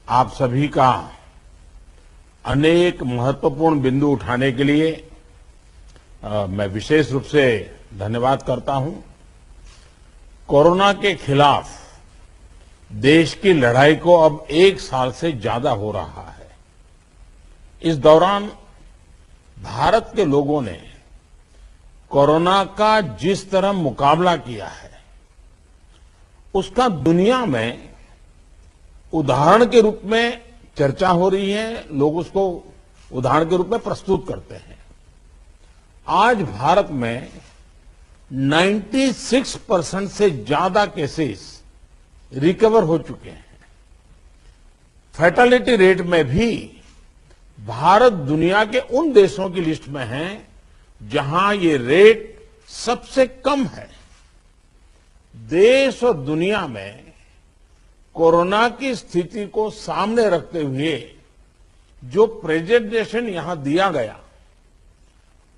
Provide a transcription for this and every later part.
आप सभी का अनेक महत्वपूर्ण बिंदु उठाने के लिए मैं विशेष रूप से धन्यवाद करता हूं। कोरोना के खिलाफ देश की लड़ाई को अब 1 साल से ज्यादा हो रहा है। इस दौरान भारत के लोगों ने कोरोना का जिस तरह मुकाबला किया है, उसका दुनिया में उदाहरण के रूप में चर्चा हो रही है। लोग उसको उदाहरण के रूप में प्रस्तुत करते हैं। आज भारत में 96% से ज्यादा केसेस रिकवर हो चुके हैं। फैटेलिटी रेट में भी भारत दुनिया के उन देशों की लिस्ट में है जहां ये रेट सबसे कम है। देश और दुनिया में कोरोना की स्थिति को सामने रखते हुए जो प्रेजेंटेशन यहां दिया गया,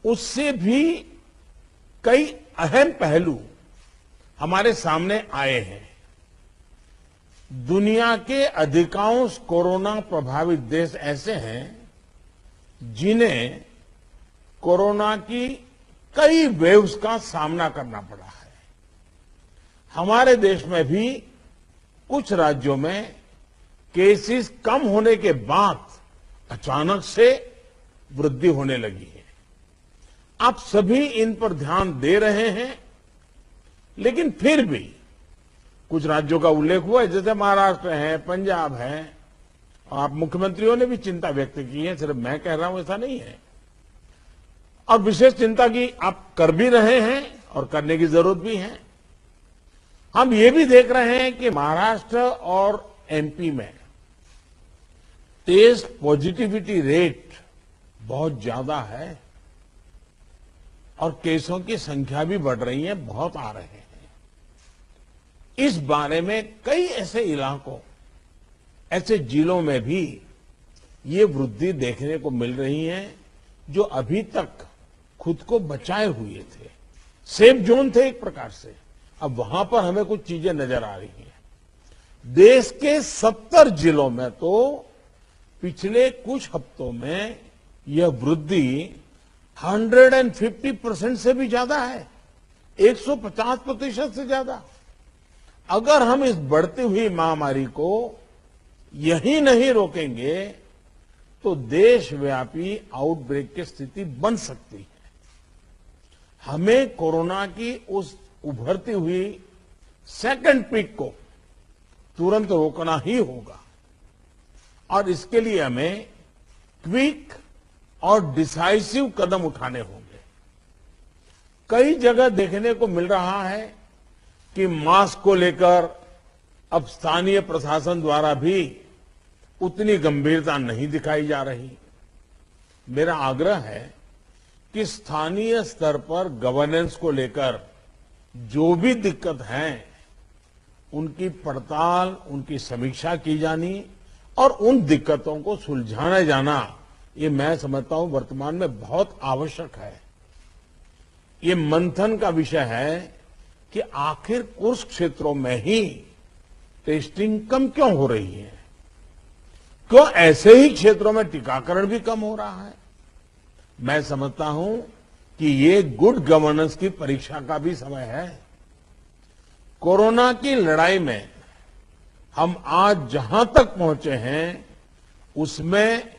उससे भी कई अहम पहलू हमारे सामने आए हैं। दुनिया के अधिकांश कोरोना प्रभावित देश ऐसे हैं जिन्हें कोरोना की कई वेव्स का सामना करना पड़ा है। हमारे देश में भी कुछ राज्यों में केसेस कम होने के बाद अचानक से वृद्धि होने लगी है। आप सभी इन पर ध्यान दे रहे हैं, लेकिन फिर भी कुछ राज्यों का उल्लेख हुआ है, जैसे महाराष्ट्र है, पंजाब है। आप मुख्यमंत्रियों ने भी चिंता व्यक्त की है, सिर्फ मैं कह रहा हूं ऐसा नहीं है। और विशेष चिंता की आप कर भी रहे हैं और करने की जरूरत भी है। हम ये भी देख रहे हैं कि महाराष्ट्र और एमपी में टेस्ट पॉजिटिविटी रेट बहुत ज्यादा है और केसों की संख्या भी बढ़ रही है, बहुत आ रहे हैं। इस बारे में कई ऐसे इलाकों, ऐसे जिलों में भी ये वृद्धि देखने को मिल रही है जो अभी तक खुद को बचाए हुए थे, सेफ जोन थे एक प्रकार से। अब वहां पर हमें कुछ चीजें नजर आ रही हैं। देश के 70 जिलों में तो पिछले कुछ हफ्तों में यह वृद्धि 150% से भी ज्यादा है, 150% से ज्यादा। अगर हम इस बढ़ती हुई महामारी को यही नहीं रोकेंगे तो देशव्यापी आउटब्रेक की स्थिति बन सकती है। हमें कोरोना की उस उभरती हुई सेकंड पीक को तुरंत रोकना ही होगा और इसके लिए हमें क्विक और डिसाइसिव कदम उठाने होंगे। कई जगह देखने को मिल रहा है कि मास्क को लेकर अब स्थानीय प्रशासन द्वारा भी उतनी गंभीरता नहीं दिखाई जा रही। मेरा आग्रह है कि स्थानीय स्तर पर गवर्नेंस को लेकर जो भी दिक्कत है, उनकी पड़ताल, उनकी समीक्षा की जानी और उन दिक्कतों को सुलझाया जाना, ये मैं समझता हूं वर्तमान में बहुत आवश्यक है। ये मंथन का विषय है कि आखिर कुछ क्षेत्रों में ही टेस्टिंग कम क्यों हो रही है, क्यों ऐसे ही क्षेत्रों में टीकाकरण भी कम हो रहा है। मैं समझता हूं कि ये गुड गवर्नेंस की परीक्षा का भी समय है। कोरोना की लड़ाई में हम आज जहां तक पहुंचे हैं, उसमें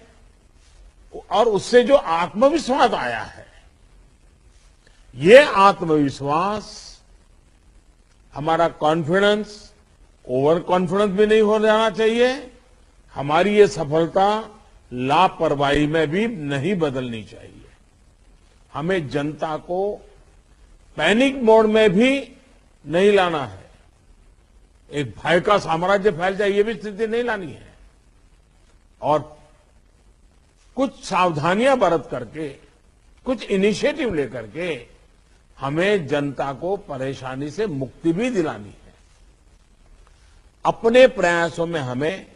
और उससे जो आत्मविश्वास आया है, ये आत्मविश्वास, हमारा कॉन्फिडेंस ओवर कॉन्फिडेंस भी नहीं हो जाना चाहिए। हमारी ये सफलता लापरवाही में भी नहीं बदलनी चाहिए। हमें जनता को पैनिक मोड में भी नहीं लाना है। एक भय का साम्राज्य फैल जाए, ये भी स्थिति नहीं लानी है। और कुछ सावधानियां बरत करके, कुछ इनिशिएटिव लेकर के हमें जनता को परेशानी से मुक्ति भी दिलानी है। अपने प्रयासों में हमें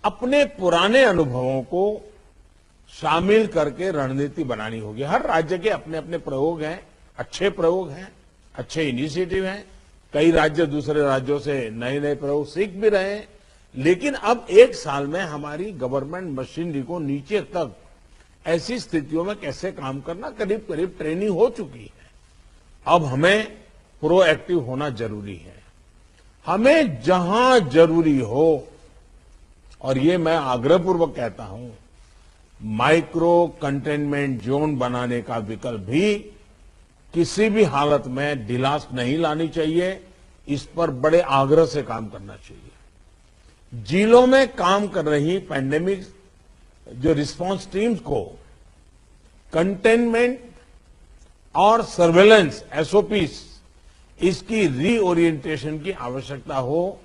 अपने पुराने अनुभवों को शामिल करके रणनीति बनानी होगी। हर राज्य के अपने अपने प्रयोग हैं, अच्छे प्रयोग हैं, अच्छे इनिशिएटिव हैं। कई राज्य दूसरे राज्यों से नए नए प्रयोग सीख भी रहे हैं। लेकिन अब एक साल में हमारी गवर्नमेंट मशीनरी को नीचे तक ऐसी स्थितियों में कैसे काम करना करीब करीब ट्रेनिंग हो चुकी है। अब हमें प्रोएक्टिव होना जरूरी है। हमें जहां जरूरी हो, और ये मैं आग्रहपूर्वक कहता हूं, माइक्रो कंटेनमेंट जोन बनाने का विकल्प भी किसी भी हालत में ढिलास नहीं लानी चाहिए। इस पर बड़े आग्रह से काम करना चाहिए। जिलों में काम कर रही पैंडेमिक जो रिस्पांस टीम्स को कंटेनमेंट और सर्वेलेंस एसओपीस इसकी रीओरिएंटेशन की आवश्यकता हो,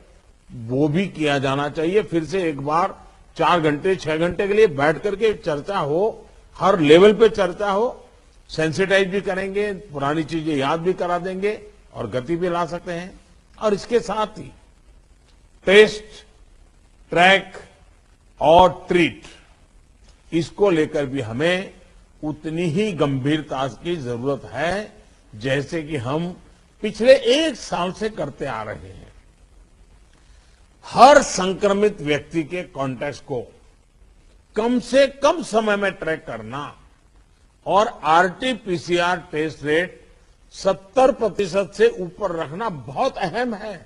वो भी किया जाना चाहिए। फिर से एक बार 4 घंटे 6 घंटे के लिए बैठ करके चर्चा हो, हर लेवल पे चर्चा हो, सेंसिटाइज भी करेंगे, पुरानी चीजें याद भी करा देंगे और गति भी ला सकते हैं। और इसके साथ ही टेस्ट, ट्रैक और ट्रीट, इसको लेकर भी हमें उतनी ही गंभीरता की जरूरत है जैसे कि हम पिछले 1 साल से करते आ रहे हैं। हर संक्रमित व्यक्ति के कॉन्टैक्ट को कम से कम समय में ट्रैक करना और आरटी-पीसीआर टेस्ट रेट 70% से ऊपर रखना बहुत अहम है।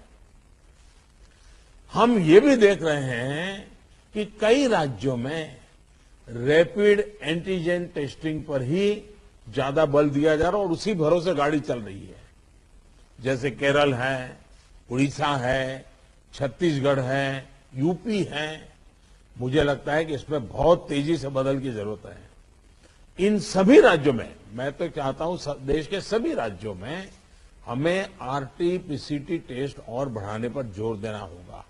हम ये भी देख रहे हैं कि कई राज्यों में रैपिड एंटीजन टेस्टिंग पर ही ज्यादा बल दिया जा रहा है और उसी भरोसे गाड़ी चल रही है। जैसे केरल है, उड़ीसा है, छत्तीसगढ़ है, यूपी है। मुझे लगता है कि इसमें बहुत तेजी से बदल की जरूरत है। इन सभी राज्यों में, मैं तो चाहता हूं देश के सभी राज्यों में हमें आरटी-पीसीटी टेस्ट और बढ़ाने पर जोर देना होगा।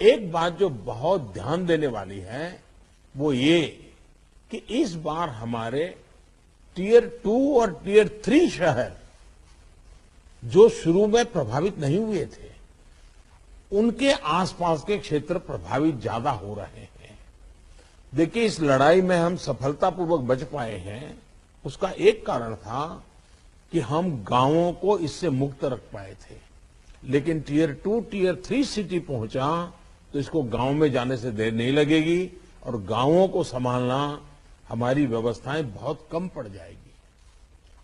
एक बात जो बहुत ध्यान देने वाली है वो ये कि इस बार हमारे टियर 2 और टियर 3 शहर जो शुरू में प्रभावित नहीं हुए थे, उनके आसपास के क्षेत्र प्रभावित ज्यादा हो रहे हैं। देखिए, इस लड़ाई में हम सफलतापूर्वक बच पाए हैं, उसका एक कारण था कि हम गांवों को इससे मुक्त रख पाए थे। लेकिन टियर 2, टियर 3 सिटी पहुंचा तो इसको गांव में जाने से देर नहीं लगेगी और गांवों को संभालना हमारी व्यवस्थाएं बहुत कम पड़ जाएगी।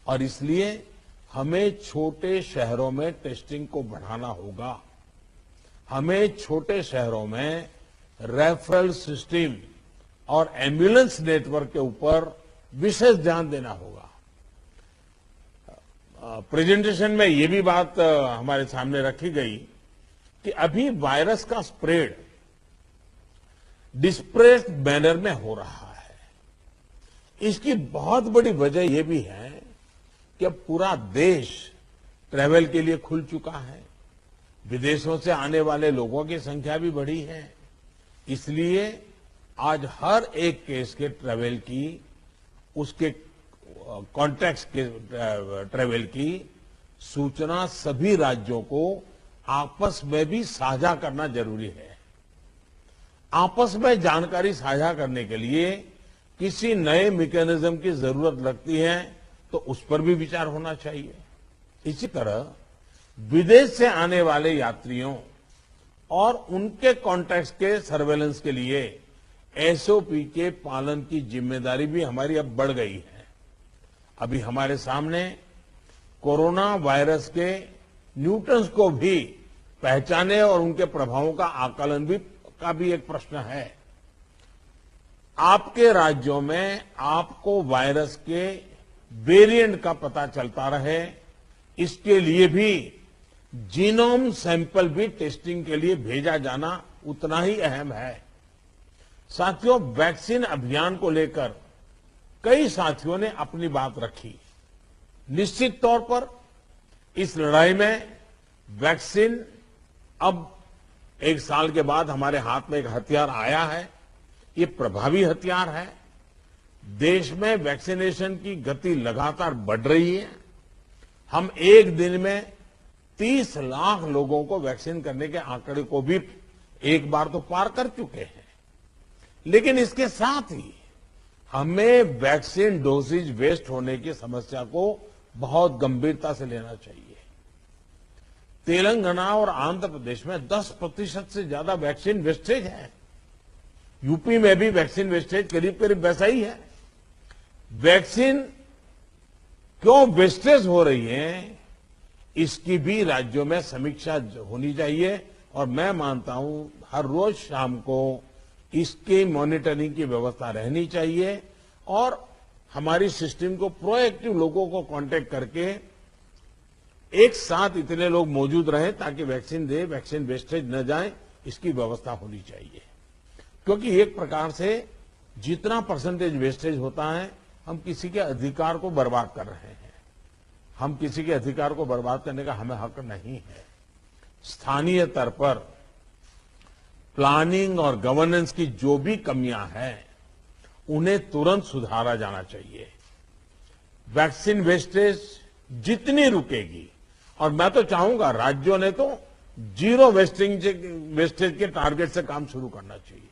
और इसलिए हमें छोटे शहरों में टेस्टिंग को बढ़ाना होगा। हमें छोटे शहरों में रेफरल सिस्टम और एम्बुलेंस नेटवर्क के ऊपर विशेष ध्यान देना होगा। प्रेजेंटेशन में ये भी बात हमारे सामने रखी गई कि अभी वायरस का स्प्रेड डिस्प्रेस्ड मैनर में हो रहा है। इसकी बहुत बड़ी वजह यह भी है कि अब पूरा देश ट्रैवल के लिए खुल चुका है। विदेशों से आने वाले लोगों की संख्या भी बढ़ी है। इसलिए आज हर एक केस के ट्रैवल की, उसके कॉन्टैक्ट के ट्रैवल की सूचना सभी राज्यों को आपस में भी साझा करना जरूरी है। आपस में जानकारी साझा करने के लिए किसी नए मैकेनिज्म की जरूरत लगती है तो उस पर भी विचार होना चाहिए। इसी तरह विदेश से आने वाले यात्रियों और उनके कॉन्टैक्ट्स के सर्वेलेंस के लिए एसओपी के पालन की जिम्मेदारी भी हमारी अब बढ़ गई है। अभी हमारे सामने कोरोना वायरस के न्यूटन्स को भी पहचाने और उनके प्रभावों का आकलन का भी एक प्रश्न है। आपके राज्यों में आपको वायरस के वेरिएंट का पता चलता रहे, इसके लिए भी जीनोम सैंपल भी टेस्टिंग के लिए भेजा जाना उतना ही अहम है। साथियों, वैक्सीन अभियान को लेकर कई साथियों ने अपनी बात रखी। निश्चित तौर पर इस लड़ाई में वैक्सीन अब 1 साल के बाद हमारे हाथ में एक हथियार आया है। ये प्रभावी हथियार है। देश में वैक्सीनेशन की गति लगातार बढ़ रही है। हम एक दिन में 30 लाख लोगों को वैक्सीन करने के आंकड़े को भी एक बार तो पार कर चुके हैं। लेकिन इसके साथ ही हमें वैक्सीन डोसेज वेस्ट होने की समस्या को बहुत गंभीरता से लेना चाहिए। तेलंगाना और आंध्र प्रदेश में 10% से ज्यादा वैक्सीन वेस्टेज है। यूपी में भी वैक्सीन वेस्टेज करीब करीब वैसा ही है। वैक्सीन क्यों वेस्टेज हो रही है, इसकी भी राज्यों में समीक्षा होनी चाहिए और मैं मानता हूं हर रोज शाम को इसके मॉनिटरिंग की व्यवस्था रहनी चाहिए और हमारी सिस्टम को प्रोएक्टिव लोगों को कांटेक्ट करके एक साथ इतने लोग मौजूद रहें ताकि वैक्सीन दे, वैक्सीन वेस्टेज न जाए, इसकी व्यवस्था होनी चाहिए। क्योंकि एक प्रकार से जितना परसेंटेज वेस्टेज होता है, हम किसी के अधिकार को बर्बाद कर रहे हैं। हम किसी के अधिकार को बर्बाद करने का हमें हक नहीं है। स्थानीय स्तर पर प्लानिंग और गवर्नेंस की जो भी कमियां हैं, उन्हें तुरंत सुधारा जाना चाहिए। वैक्सीन वेस्टेज जितनी रुकेगी, और मैं तो चाहूंगा राज्यों ने तो जीरो वेस्टेज के टारगेट से काम शुरू करना चाहिए।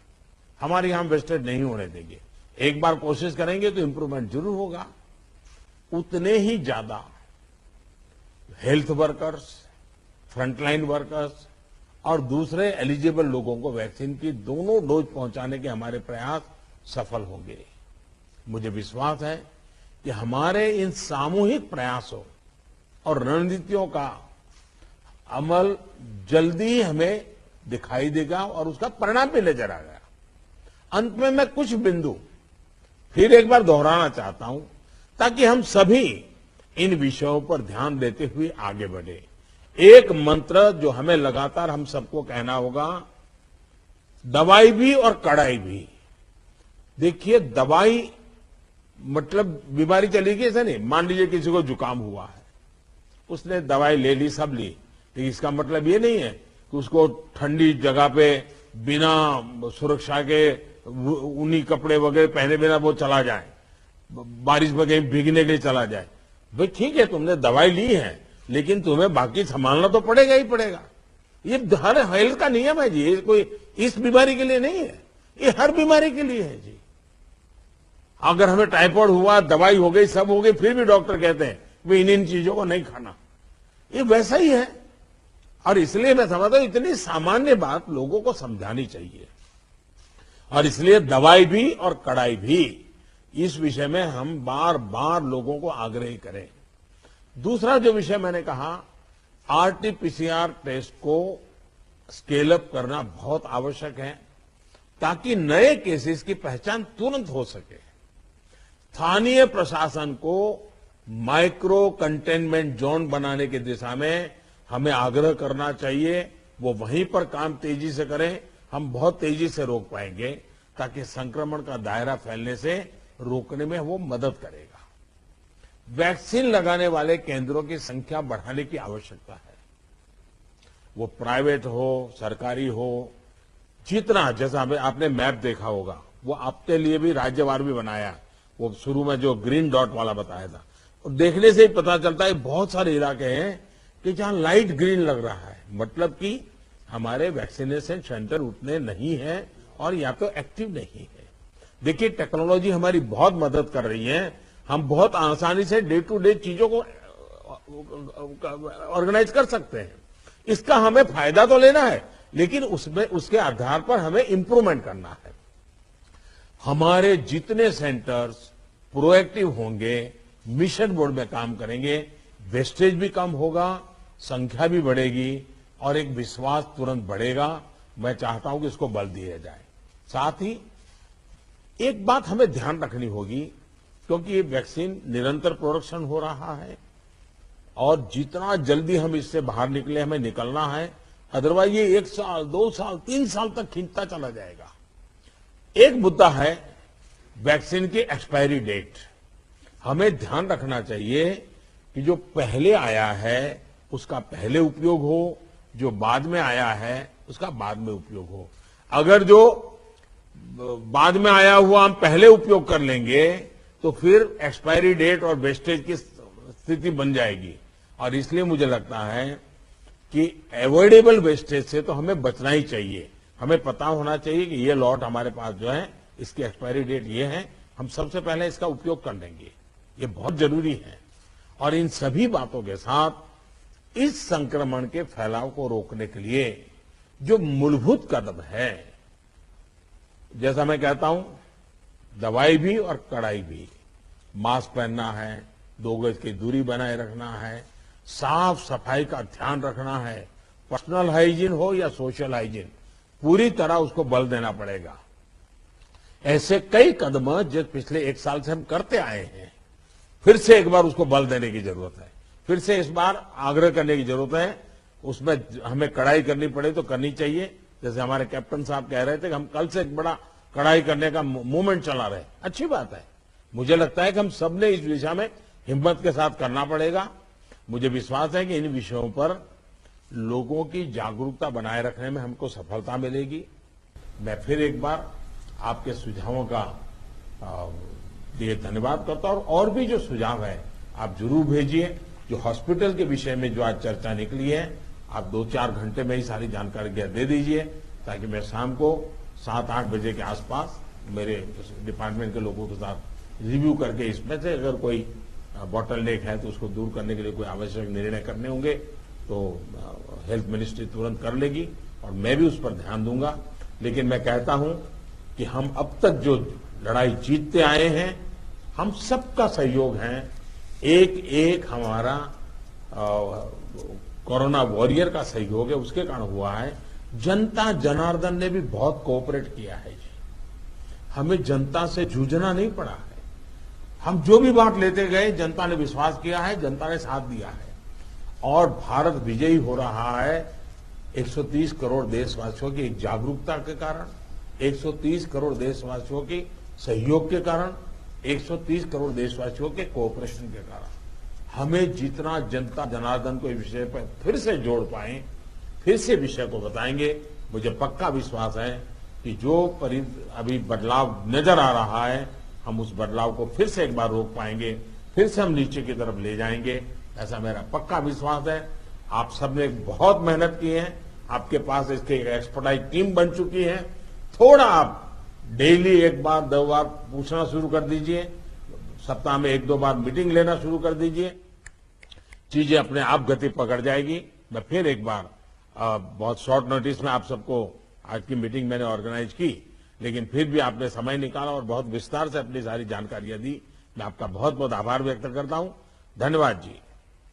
हमारे यहां वेस्टेज नहीं होने देंगे। एक बार कोशिश करेंगे तो इंप्रूवमेंट जरूर होगा। उतने ही ज्यादा हेल्थ वर्कर्स, फ्रंटलाइन वर्कर्स और दूसरे एलिजिबल लोगों को वैक्सीन की दोनों डोज पहुंचाने के हमारे प्रयास सफल होंगे। मुझे विश्वास है कि हमारे इन सामूहिक प्रयासों और रणनीतियों का अमल जल्दी हमें दिखाई देगा और उसका परिणाम भी नजर आएगा। अंत में मैं कुछ बिंदु फिर एक बार दोहराना चाहता हूं ताकि हम सभी इन विषयों पर ध्यान देते हुए आगे बढ़े। एक मंत्र जो हमें लगातार हम सबको कहना होगा, दवाई भी और कड़ाई भी। देखिए, दवाई मतलब बीमारी चली गई ऐसा नहीं। मान लीजिए किसी को जुकाम हुआ है, उसने दवाई ले ली, सब ली, लेकिन इसका मतलब ये नहीं है कि उसको ठंडी जगह पे बिना सुरक्षा के ऊनी कपड़े वगैरह पहने बिना वो चला जाए, बारिश में कहीं भीगने के लिए चला जाए। भाई ठीक है, तुमने दवाई ली है, लेकिन तुम्हें बाकी संभालना तो पड़ेगा ही पड़ेगा। ये हर हेल्थ का नियम है जी। ये कोई इस बीमारी के लिए नहीं है, ये हर बीमारी के लिए है जी। अगर हमें टाइफाइड हुआ, दवाई हो गई, सब हो गई, फिर भी डॉक्टर कहते हैं वे इन चीजों को नहीं खाना। ये वैसा ही है। और इसलिए मैं समझता हूं इतनी सामान्य बात लोगों को समझानी चाहिए। और इसलिए दवाई भी और कड़ाई भी, इस विषय में हम बार बार लोगों को आग्रह करें। दूसरा जो विषय मैंने कहा, आरटीपीसीआर टेस्ट को स्केल अप करना बहुत आवश्यक है ताकि नए केसेस की पहचान तुरंत हो सके। स्थानीय प्रशासन को माइक्रो कंटेनमेंट जोन बनाने की दिशा में हमें आग्रह करना चाहिए। वो वहीं पर काम तेजी से करें, हम बहुत तेजी से रोक पाएंगे ताकि संक्रमण का दायरा फैलने से रोकने में वो मदद करेगा। वैक्सीन लगाने वाले केंद्रों की संख्या बढ़ाने की आवश्यकता है। वो प्राइवेट हो, सरकारी हो, जितना, जैसा आपने मैप देखा होगा, वो आपके लिए भी राज्यवार भी बनाया। वो शुरू में जो ग्रीन डॉट वाला बताया था, और देखने से ही पता चलता है बहुत सारे इलाके हैं कि जहां लाइट ग्रीन लग रहा है, मतलब कि हमारे वैक्सीनेशन सेंटर उतने नहीं है और या तो एक्टिव नहीं है। देखिए, टेक्नोलॉजी हमारी बहुत मदद कर रही है। हम बहुत आसानी से डे टू डे चीजों को ऑर्गेनाइज कर सकते हैं। इसका हमें फायदा तो लेना है, लेकिन उसमें उसके आधार पर हमें इंप्रूवमेंट करना है। हमारे जितने सेंटर्स प्रोएक्टिव होंगे, मिशन मोड में काम करेंगे, वेस्टेज भी कम होगा, संख्या भी बढ़ेगी और एक विश्वास तुरंत बढ़ेगा। मैं चाहता हूं कि इसको बल दिया जाए। साथ ही एक बात हमें ध्यान रखनी होगी, क्योंकि ये वैक्सीन निरंतर प्रोडक्शन हो रहा है और जितना जल्दी हम इससे बाहर निकले, हमें निकलना है। अदरवाइज ये 1 साल, 2 साल, 3 साल तक खींचता चला जाएगा। एक मुद्दा है वैक्सीन की एक्सपायरी डेट। हमें ध्यान रखना चाहिए कि जो पहले आया है उसका पहले उपयोग हो, जो बाद में आया है उसका बाद में उपयोग हो। अगर जो बाद में आया हुआ हम पहले उपयोग कर लेंगे तो फिर एक्सपायरी डेट और वेस्टेज की स्थिति बन जाएगी। और इसलिए मुझे लगता है कि अवॉइडेबल वेस्टेज से तो हमें बचना ही चाहिए। हमें पता होना चाहिए कि ये लॉट हमारे पास जो है, इसकी एक्सपायरी डेट ये है, हम सबसे पहले इसका उपयोग कर लेंगे। ये बहुत जरूरी है। और इन सभी बातों के साथ इस संक्रमण के फैलाव को रोकने के लिए जो मूलभूत कदम है, जैसा मैं कहता हूं, दवाई भी और कड़ाई भी। मास्क पहनना है, 2 गज की दूरी बनाए रखना है, साफ सफाई का ध्यान रखना है, पर्सनल हाइजीन हो या सोशल हाइजीन, पूरी तरह उसको बल देना पड़ेगा। ऐसे कई कदम जो पिछले 1 साल से हम करते आए हैं, फिर से एक बार उसको बल देने की जरूरत है, फिर से इस बार आग्रह करने की जरूरत है। उसमें हमें कड़ाई करनी पड़े तो करनी चाहिए। जैसे हमारे कैप्टन साहब कह रहे थे कि हम कल से एक बड़ा कड़ाई करने का मूवमेंट चला रहे, अच्छी बात है। मुझे लगता है कि हम सबने इस दिशा में हिम्मत के साथ करना पड़ेगा। मुझे विश्वास है कि इन विषयों पर लोगों की जागरूकता बनाए रखने में हमको सफलता मिलेगी। मैं फिर एक बार आपके सुझावों का लिए धन्यवाद करता हूं, और भी जो सुझाव है आप जरूर भेजिए। जो हॉस्पिटल के विषय में जो आज चर्चा निकली है, आप 2-4 घंटे में ही सारी जानकारी दे दीजिए, ताकि मैं शाम को 7-8 बजे के आसपास मेरे डिपार्टमेंट के लोगों के साथ रिव्यू करके इसमें से अगर कोई बॉटल नेक है तो उसको दूर करने के लिए कोई आवश्यक निर्णय करने होंगे तो हेल्थ मिनिस्ट्री तुरंत कर लेगी, और मैं भी उस पर ध्यान दूंगा। लेकिन मैं कहता हूं कि हम अब तक जो लड़ाई जीतते आए हैं, हम सबका सहयोग है। एक हमारा कोरोना वॉरियर का सहयोग है, उसके कारण हुआ है। जनता जनार्दन ने भी बहुत कोऑपरेट किया है जी। हमें जनता से जूझना नहीं पड़ा है। हम जो भी बात लेते गए, जनता ने विश्वास किया है, जनता ने साथ दिया है, और भारत विजयी हो रहा है 130 करोड़ देशवासियों की एक जागरूकता के कारण, 130 करोड़ देशवासियों के सहयोग के कारण, 130 करोड़ देशवासियों के कोऑपरेशन के कारण। हमें जितना जनता जनार्दन को इस विषय पर फिर से जोड़ पाए, फिर से विषय को बताएंगे, मुझे पक्का विश्वास है कि जो अभी बदलाव नजर आ रहा है, हम उस बदलाव को फिर से एक बार रोक पाएंगे, फिर से हम नीचे की तरफ ले जाएंगे, ऐसा मेरा पक्का विश्वास है। आप सबने बहुत मेहनत की है, आपके पास इसकी एक एक्सपर्टाइज टीम बन चुकी है। थोड़ा आप डेली 1 बार 2 बार पूछना शुरू कर दीजिए, सप्ताह में 1-2 बार मीटिंग लेना शुरू कर दीजिए, चीजें अपने आप गति पकड़ जाएगी। मैं फिर एक बार बहुत शॉर्ट नोटिस में आप सबको आज की मीटिंग मैंने ऑर्गेनाइज की, लेकिन फिर भी आपने समय निकाला और बहुत विस्तार से अपनी सारी जानकारियां दी। मैं आपका बहुत बहुत आभार व्यक्त करता हूं। धन्यवाद जी।